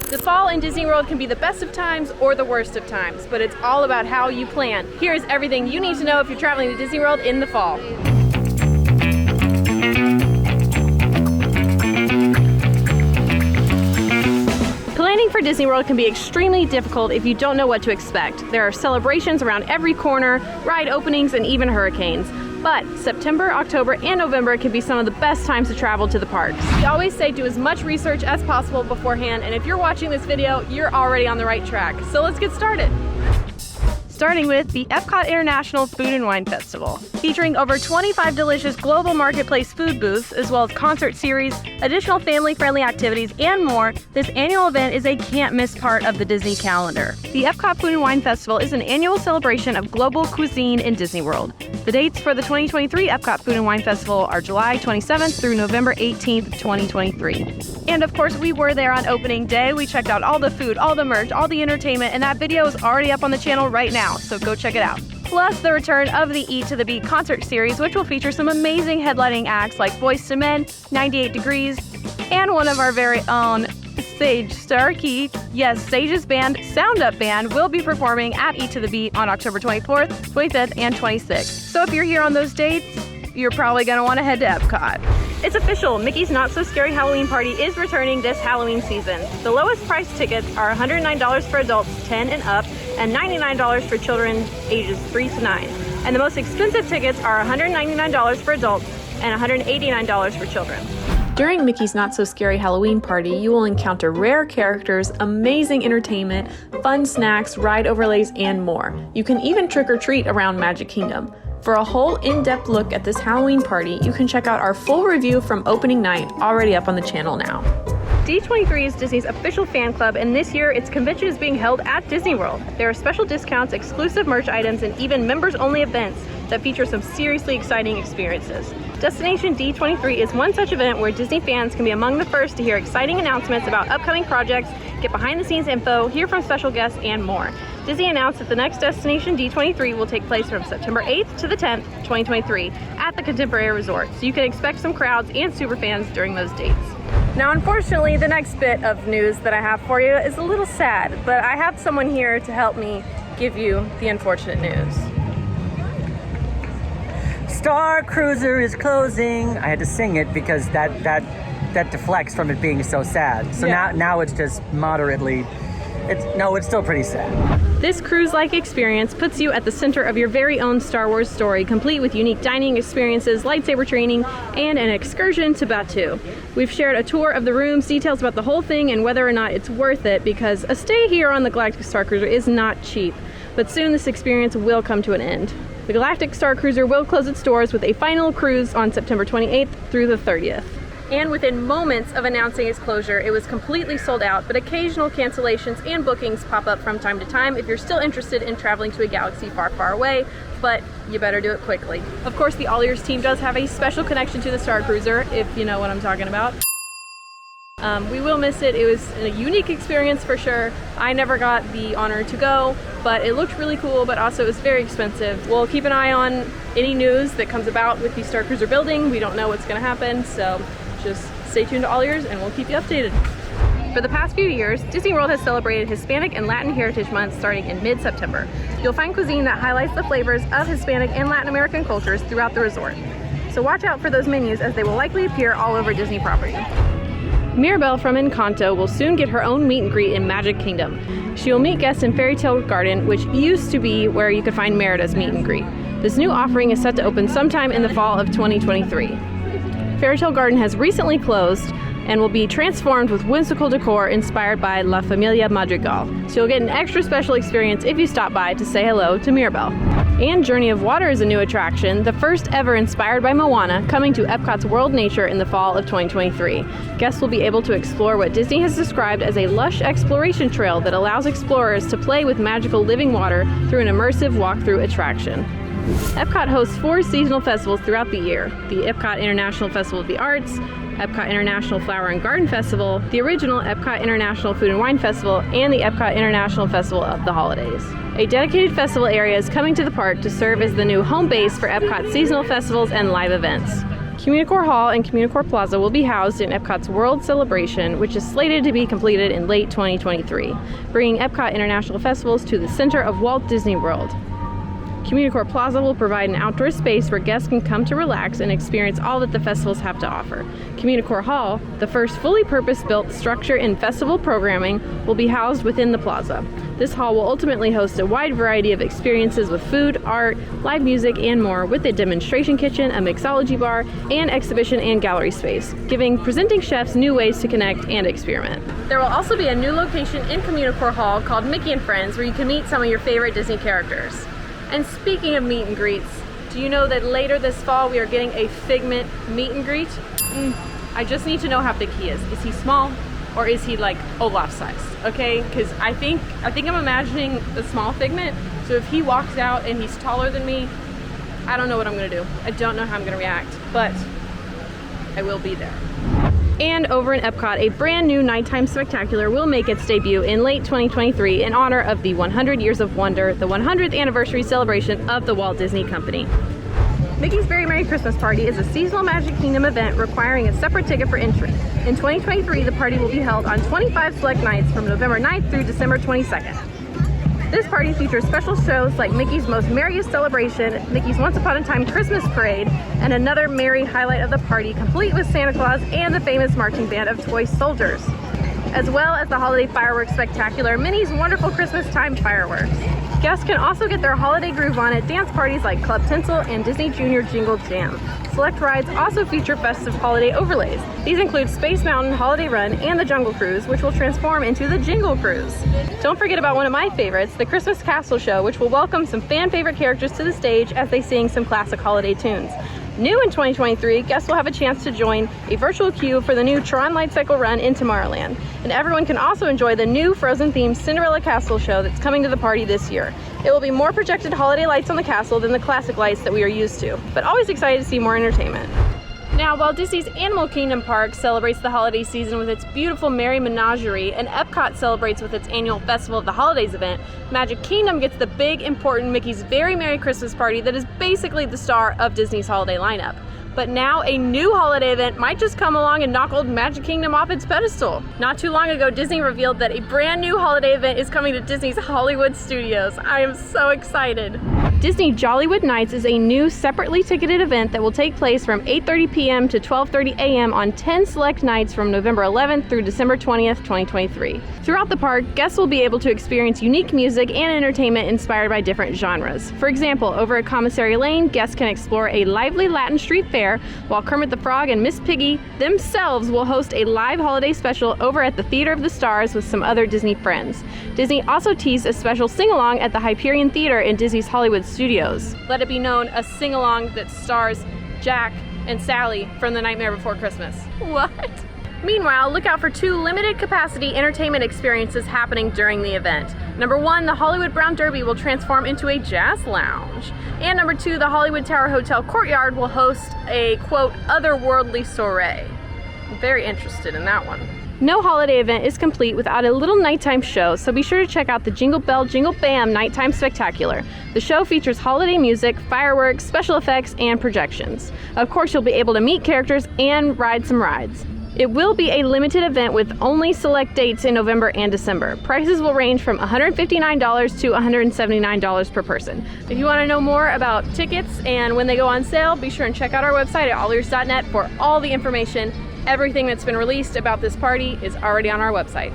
The fall in Disney World can be the best of times or the worst of times, but it's all about how you plan. Here's everything you need to know if you're traveling to Disney World in the fall. Planning for Disney World can be extremely difficult if you don't know what to expect. There are celebrations around every corner, ride openings, and even hurricanes. But September, October, and November can be some of the best times to travel to the parks. We always say do as much research as possible beforehand, and if you're watching this video, you're already on the right track. So let's get started. Starting with the Epcot International Food and Wine Festival. Featuring over 25 delicious global marketplace food booths, as well as concert series, additional family-friendly activities, and more, this annual event is a can't-miss part of the Disney calendar. The Epcot Food and Wine Festival is an annual celebration of global cuisine in Disney World. The dates for the 2023 Epcot Food and Wine Festival are July 27th through November 18th, 2023. And of course, we were there on opening day. We checked out all the food, all the merch, all the entertainment, and that video is already up on the channel right now, so go check it out. Plus the return of the Eat to the Beat concert series, which will feature some amazing headlining acts like Boyz II Men, 98 Degrees, and one of our very own Sage Starkey. Yes, Sage's band, Sound Up Band, will be performing at Eat to the Beat on October 24th, 25th, and 26th. So if you're here on those dates, you're probably going to want to head to Epcot. It's official, Mickey's Not So Scary Halloween Party is returning this Halloween season. The lowest priced tickets are $109 for adults 10 and up, and $99 for children ages 3 to 9. And the most expensive tickets are $199 for adults and $189 for children. During Mickey's Not So Scary Halloween Party, you will encounter rare characters, amazing entertainment, fun snacks, ride overlays, and more. You can even trick or treat around Magic Kingdom. For a whole in-depth look at this Halloween party, you can check out our full review from opening night, already up on the channel now. D23 is Disney's official fan club, and this year its convention is being held at Disney World. There are special discounts, exclusive merch items, and even members-only events that feature some seriously exciting experiences. Destination D23 is one such event where Disney fans can be among the first to hear exciting announcements about upcoming projects, get behind-the-scenes info, hear from special guests, and more. Disney announced that the next Destination D23 will take place from September 8th to the 10th, 2023 at the Contemporary Resort, so you can expect some crowds and superfans during those dates. Now, unfortunately, the next bit of news that I have for you is a little sad, but I have someone here to help me give you the unfortunate news. Star Cruiser is closing. I had to sing it because that deflects from it being so sad. So yeah. now it's just moderately. It's still pretty sad. This cruise-like experience puts you at the center of your very own Star Wars story, complete with unique dining experiences, lightsaber training, and an excursion to Batuu. We've shared a tour of the rooms, details about the whole thing, and whether or not it's worth it, because a stay here on the Galactic Star Cruiser is not cheap. But soon this experience will come to an end. The Galactic Star Cruiser will close its doors with a final cruise on September 28th through the 30th. And within moments of announcing its closure, it was completely sold out, but occasional cancellations and bookings pop up from time to time if you're still interested in traveling to a galaxy far, far away, but you better do it quickly. Of course, the AllEars team does have a special connection to the Star Cruiser, if you know what I'm talking about. We will miss it. It was a unique experience for sure. I never got the honor to go, but it looked really cool, but also it was very expensive. We'll keep an eye on any news that comes about with the Star Cruiser building. We don't know what's going to happen, so just stay tuned to AllEars and we'll keep you updated. For the past few years, Disney World has celebrated Hispanic and Latin Heritage Month starting in mid-September. You'll find cuisine that highlights the flavors of Hispanic and Latin American cultures throughout the resort. So watch out for those menus as they will likely appear all over Disney property. Mirabelle from Encanto will soon get her own meet and greet in Magic Kingdom. She will meet guests in Fairy Tale Garden, which used to be where you could find Merida's meet and greet. This new offering is set to open sometime in the fall of 2023. Fairy Tale Garden has recently closed and will be transformed with whimsical decor inspired by La Familia Madrigal. So you'll get an extra special experience if you stop by to say hello to Mirabelle. And Journey of Water is a new attraction, the first ever inspired by Moana, coming to Epcot's World Nature in the fall of 2023. Guests will be able to explore what Disney has described as a lush exploration trail that allows explorers to play with magical living water through an immersive walkthrough attraction. Epcot hosts 4 seasonal festivals throughout the year: the Epcot International Festival of the Arts, Epcot International Flower and Garden Festival, the original Epcot International Food and Wine Festival, and the Epcot International Festival of the Holidays. A dedicated festival area is coming to the park to serve as the new home base for Epcot seasonal festivals and live events. Communicore Hall and Communicore Plaza will be housed in Epcot's World Celebration, which is slated to be completed in late 2023, bringing Epcot International Festivals to the center of Walt Disney World. Communicore Plaza will provide an outdoor space where guests can come to relax and experience all that the festivals have to offer. Communicore Hall, the first fully purpose-built structure in festival programming, will be housed within the plaza. This hall will ultimately host a wide variety of experiences with food, art, live music, and more, with a demonstration kitchen, a mixology bar, and exhibition and gallery space, giving presenting chefs new ways to connect and experiment. There will also be a new location in Communicore Hall called Mickey and Friends, where you can meet some of your favorite Disney characters. And speaking of meet and greets, do you know that later this fall we are getting a Figment meet and greet? I just need to know how big he is. Is he small or is he like Olaf sized? Okay, because I think I'm imagining the small Figment. So if he walks out and he's taller than me, I don't know what I'm gonna do. I don't know how I'm gonna react, but I will be there. And over in Epcot, a brand new nighttime spectacular will make its debut in late 2023 in honor of the 100 Years of Wonder, the 100th anniversary celebration of the Walt Disney Company. Mickey's Very Merry Christmas Party is a seasonal Magic Kingdom event requiring a separate ticket for entry. In 2023, the party will be held on 25 select nights from November 9th through December 22nd. This party features special shows like Mickey's Most Merriest Celebration, Mickey's Once Upon a Time Christmas Parade, and another merry highlight of the party, complete with Santa Claus and the famous marching band of toy soldiers, as well as the holiday fireworks spectacular, Minnie's Wonderful Christmas Time Fireworks. Guests can also get their holiday groove on at dance parties like Club Tinsel and Disney Junior Jingle Jam. Select rides also feature festive holiday overlays. These include Space Mountain Holiday Run and the Jungle Cruise, which will transform into the Jingle Cruise. Don't forget about one of my favorites, the Christmas Castle Show, which will welcome some fan favorite characters to the stage as they sing some classic holiday tunes. New in 2023, guests will have a chance to join a virtual queue for the new Tron Light Cycle run in Tomorrowland. And everyone can also enjoy the new Frozen-themed Cinderella Castle show that's coming to the party this year. It will be more projected holiday lights on the castle than the classic lights that we are used to, but always excited to see more entertainment. Now, while Disney's Animal Kingdom Park celebrates the holiday season with its beautiful Merry Menagerie, and Epcot celebrates with its annual Festival of the Holidays event, Magic Kingdom gets the big, important Mickey's Very Merry Christmas Party that is basically the star of Disney's holiday lineup. But now a new holiday event might just come along and knock old Magic Kingdom off its pedestal. Not too long ago, Disney revealed that a brand new holiday event is coming to Disney's Hollywood Studios. I am so excited. Disney Jollywood Nights is a new separately ticketed event that will take place from 8:30 p.m. to 12:30 a.m. on 10 select nights from November 11th through December 20th, 2023. Throughout the park, guests will be able to experience unique music and entertainment inspired by different genres. For example, over at Commissary Lane, guests can explore a lively Latin street fair, while Kermit the Frog and Miss Piggy themselves will host a live holiday special over at the Theater of the Stars with some other Disney friends. Disney also teased a special sing-along at the Hyperion Theater in Disney's Hollywood Studios. Let it be known, a sing-along that stars Jack and Sally from The Nightmare Before Christmas. What? Meanwhile, look out for two limited capacity entertainment experiences happening during the event. Number one, the Hollywood Brown Derby will transform into a jazz lounge. And number two, the Hollywood Tower Hotel Courtyard will host a, quote, otherworldly soiree. I'm very interested in that one. No holiday event is complete without a little nighttime show, so be sure to check out the Jingle Bell Jingle Bam Nighttime Spectacular. The show features holiday music, fireworks, special effects, and projections. Of course, you'll be able to meet characters and ride some rides. It will be a limited event with only select dates in November and December. Prices will range from $159 to $179 per person. If you want to know more about tickets and when they go on sale, be sure and check out our website at AllEars.net for all the information. Everything that's been released about this party is already on our website.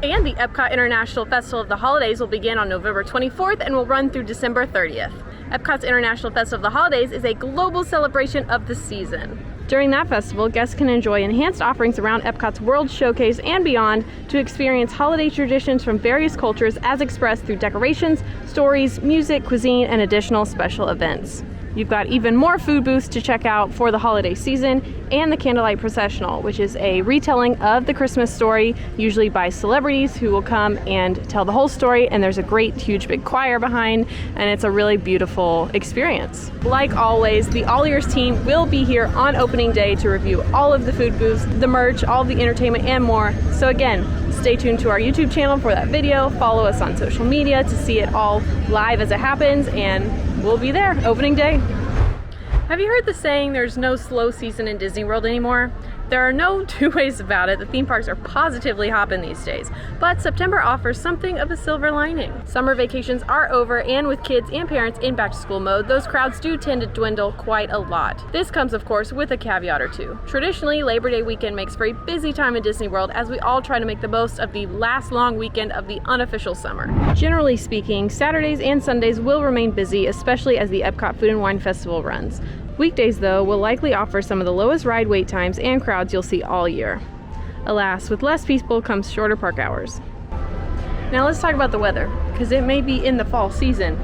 And the Epcot International Festival of the Holidays will begin on November 24th and will run through December 30th. Epcot's International Festival of the Holidays is a global celebration of the season. During that festival, guests can enjoy enhanced offerings around Epcot's World Showcase and beyond to experience holiday traditions from various cultures as expressed through decorations, stories, music, cuisine, and additional special events. You've got even more food booths to check out for the holiday season, and the Candlelight Processional, which is a retelling of the Christmas story, usually by celebrities who will come and tell the whole story, and there's a great, huge, big choir behind, and it's a really beautiful experience. Like always, the All Ears team will be here on opening day to review all of the food booths, the merch, all of the entertainment, and more. So again, stay tuned to our YouTube channel for that video, follow us on social media to see it all live as it happens, and we'll be there opening day. Have you heard the saying, there's no slow season in Disney World anymore? There are no two ways about it. The theme parks are positively hopping these days, but September offers something of a silver lining. Summer vacations are over, and with kids and parents in back-to-school mode, those crowds do tend to dwindle quite a lot. This comes, of course, with a caveat or two. Traditionally, Labor Day weekend makes for a busy time in Disney World as we all try to make the most of the last long weekend of the unofficial summer. Generally speaking, Saturdays and Sundays will remain busy, especially as the Epcot Food and Wine Festival runs. Weekdays, though, will likely offer some of the lowest ride wait times and crowds you'll see all year. Alas, with less people comes shorter park hours. Now let's talk about the weather, because it may be in the fall season,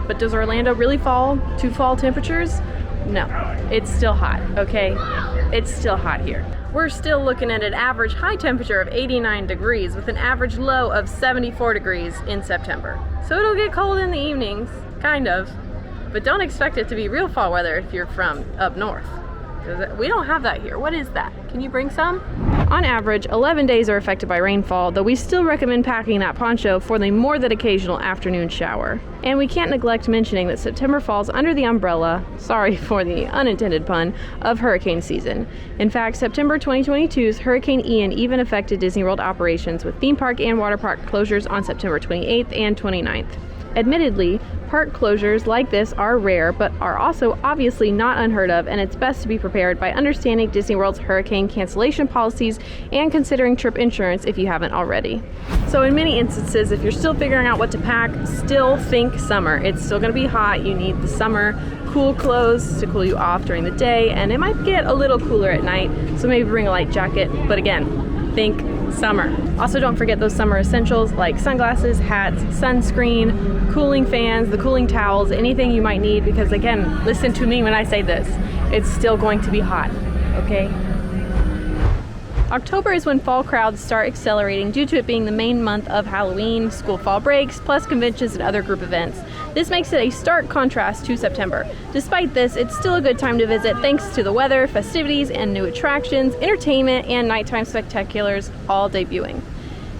but does Orlando really fall to fall temperatures? No, it's still hot, okay? It's still hot here. We're still looking at an average high temperature of 89 degrees with an average low of 74 degrees in September. So it'll get cold in the evenings, kind of. But don't expect it to be real fall weather if you're from up north. We don't have that here. What is that? Can you bring some? On average, 11 days are affected by rainfall, though we still recommend packing that poncho for the more than occasional afternoon shower. And we can't neglect mentioning that September falls under the umbrella, sorry for the unintended pun, of hurricane season. In fact, September 2022's Hurricane Ian even affected Disney World operations with theme park and water park closures on September 28th and 29th. Admittedly, park closures like this are rare, but are also obviously not unheard of, and it's best to be prepared by understanding Disney World's hurricane cancellation policies and considering trip insurance if you haven't already. So in many instances, if you're still figuring out what to pack, still think summer. It's still going to be hot. You need the summer cool clothes to cool you off during the day, and it might get a little cooler at night, so maybe bring a light jacket, but again, think summer. Also, don't forget those summer essentials like sunglasses, hats, sunscreen, cooling fans, the cooling towels, anything you might need, because again, listen to me when I say this, it's still going to be hot, okay? October is when fall crowds start accelerating due to it being the main month of Halloween, school fall breaks, plus conventions and other group events. This makes it a stark contrast to September. Despite this, it's still a good time to visit thanks to the weather, festivities, and new attractions, entertainment, and nighttime spectaculars all debuting.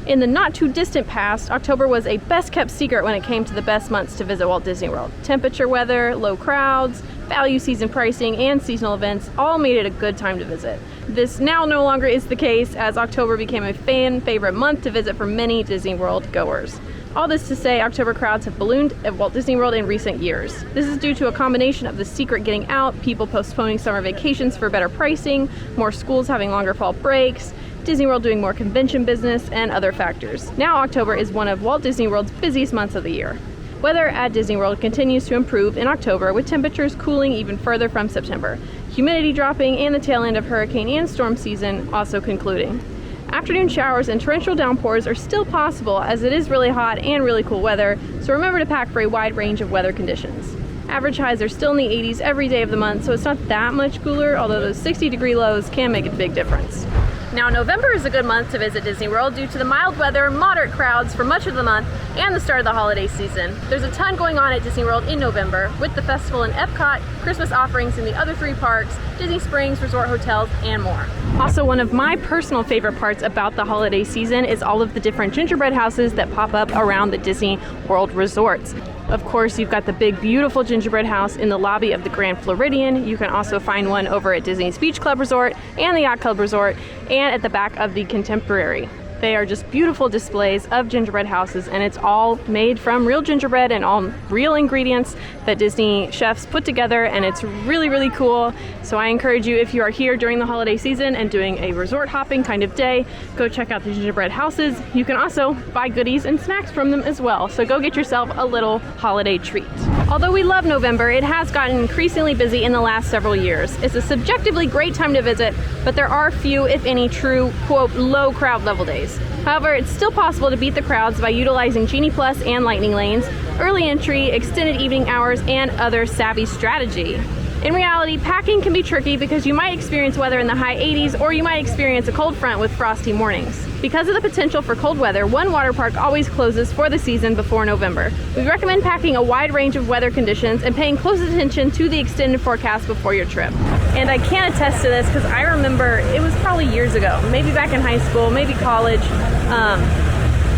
In the not too distant past, October was a best kept secret when it came to the best months to visit Walt Disney World. Temperature weather, low crowds, value season pricing, and seasonal events all made it a good time to visit. This now no longer is the case, as October became a fan favorite month to visit for many Disney World goers. All this to say, October crowds have ballooned at Walt Disney World in recent years. This is due to a combination of the secret getting out, people postponing summer vacations for better pricing, more schools having longer fall breaks, Disney World doing more convention business, and other factors. Now October is one of Walt Disney World's busiest months of the year. Weather at Disney World continues to improve in October, with temperatures cooling even further from September, humidity dropping, and the tail end of hurricane and storm season also concluding. Afternoon showers and torrential downpours are still possible, as it is really hot and really cool weather, so remember to pack for a wide range of weather conditions. Average highs are still in the 80s every day of the month, so it's not that much cooler, although those 60-degree lows can make a big difference. Now, November is a good month to visit Disney World due to the mild weather, moderate crowds for much of the month, and the start of the holiday season. There's a ton going on at Disney World in November, with the festival in Epcot, Christmas offerings in the other 3 parks, Disney Springs resort hotels, and more. Also, one of my personal favorite parts about the holiday season is all of the different gingerbread houses that pop up around the Disney World resorts. Of course, you've got the big, beautiful gingerbread house in the lobby of the Grand Floridian. You can also find one over at Disney's Beach Club Resort and the Yacht Club Resort, and at the back of the Contemporary. They are just beautiful displays of gingerbread houses, and it's all made from real gingerbread and all real ingredients that Disney chefs put together, and it's really, really cool. So I encourage you, if you are here during the holiday season and doing a resort hopping kind of day, go check out the gingerbread houses. You can also buy goodies and snacks from them as well, so go get yourself a little holiday treat. Although we love November, it has gotten increasingly busy in the last several years. It's a subjectively great time to visit, but there are few, if any, true, quote, low crowd level days. However, it's still possible to beat the crowds by utilizing Genie Plus and Lightning Lanes, early entry, extended evening hours, and other savvy strategy. In reality, packing can be tricky because you might experience weather in the high 80s, or you might experience a cold front with frosty mornings. Because of the potential for cold weather, one water park always closes for the season before November. We recommend packing a wide range of weather conditions and paying close attention to the extended forecast before your trip. And I can attest to this because I remember it was probably years ago, maybe back in high school, maybe college.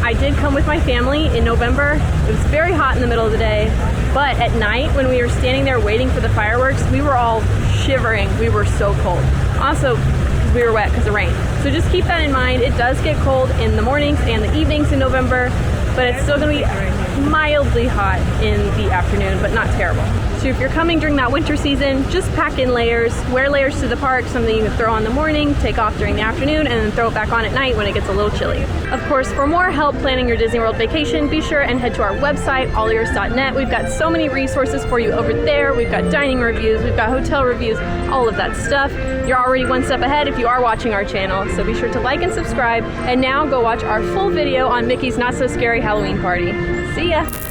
I did come with my family in November. It was very hot in the middle of the day, but at night when we were standing there waiting for the fireworks, we were all shivering. We were so cold. Also, we were wet because of rain. So just keep that in mind. It does get cold in the mornings and the evenings in November, but it's still going to be mildly hot in the afternoon, but not terrible. So if you're coming during that winter season, just pack in layers, wear layers to the park, something you can throw on in the morning, take off during the afternoon, and then throw it back on at night when it gets a little chilly. Of course, for more help planning your Disney World vacation, be sure and head to our website, AllEars.net. We've got so many resources for you over there. We've got dining reviews, we've got hotel reviews, all of that stuff. You're already one step ahead if you are watching our channel, so be sure to like and subscribe. And now go watch our full video on Mickey's Not So Scary Halloween Party. See ya!